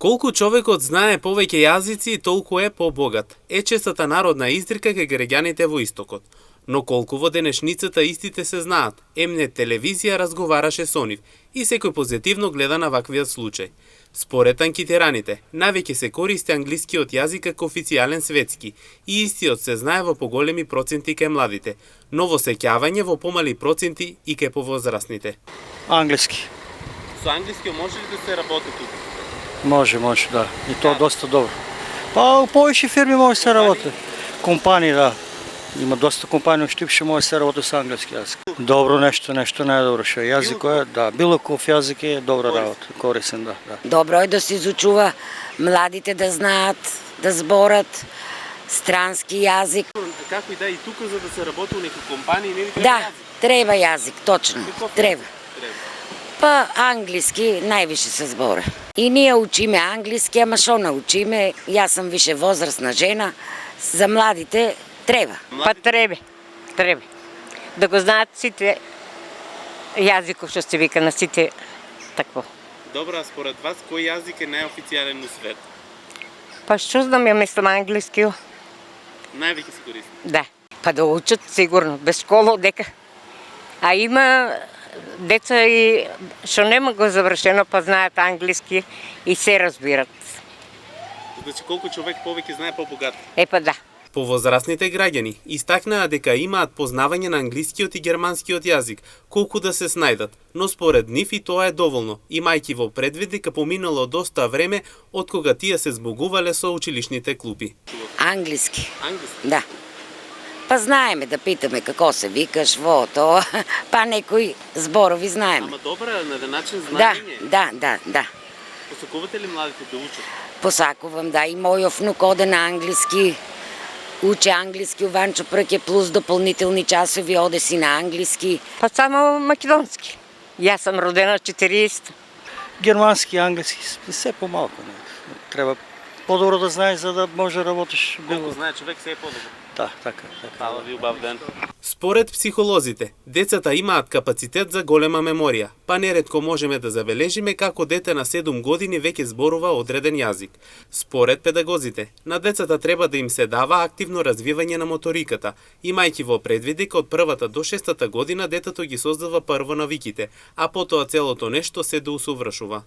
Колку човекот знае повеќе јазици, толку е побогат. Е честата народна изрека кај граѓаните во истокот. Но колку во денешницата истите се знаат, М-нет телевизија разговараше со нив и секој позитивно гледа на ваквиот случај. Според анкетираните, највеќе се користи англискиот јазик како официјален светски и истиот се знае во поголеми проценти кај младите, но во сеќавање во помали проценти и кај повозрасните. Англиски. Со англиски може ли да се работи тука? Може, да. И то доста добро. Па у повеќе фирми може да се работи. Компании, да. Има доста компании што ще може да се работи со англиски јазик. Добро нешто најдобро што е јазикот е, да, било каков јазик е добра работа, корисен, да. Добро е да се изучува, младите да знаат, да зборат странски јазик. Како и да и тука за да се работи у некои компании, не ли треба Да, јазик? треба јазик, точно. Треба. Па англиски највише се збора. И ние учиме англиски, ама шо научиме? Јас сум више возрастна жена, за младите треба. Па треба. Да го знаат сите јазиков што се вика на сите такво. Добро, а според вас кој јазик е најофицијален у свет? Па што знам, ја мислам англиски. Највеќе се користи. Да. Па да учат сигурно, без школа дека. А има деца и што нема го завршено, па знаат англиски и се разбират. Значи колку човек повеќе знае побогат. Па да. Повозрасните граѓани истакнаа дека имаат познавање на англискиот и германскиот јазик, колку да се снајдат, но според нив и тоа е доволно, имајќи во предвид дека поминало доста време од кога тие се збогувале со училишните клупи. Англиски. Англиски? Да. Па знаеме да питаме како се викаш, во тоа, па некои зборови знаеме. Ама добра, на еден начин знаење. Да. Посакувате ли младите да учат? Посакувам, да, и мојов внук оде на англиски, уче англиски у Ванчо Прке плюс дополнителни часови, оде си на англиски. Па само македонски. Јас сум родена 40. Германски, англиски, се помалку. Треба подобро да знаеш за да може да работиш. Колку знае човек се е подобро. Да, така. Фала ви, убав ден. Според психолозите, децата имаат капацитет за голема меморија, па неретко можеме да забележиме како дете на 7 години веќе зборува одреден јазик. Според педагозите, на децата треба да им се дава активно развивање на моториката, имајќи во предвид дека од 1-та до 6-та година детето ги создава прво навиките, а потоа целото нешто се доусовршува.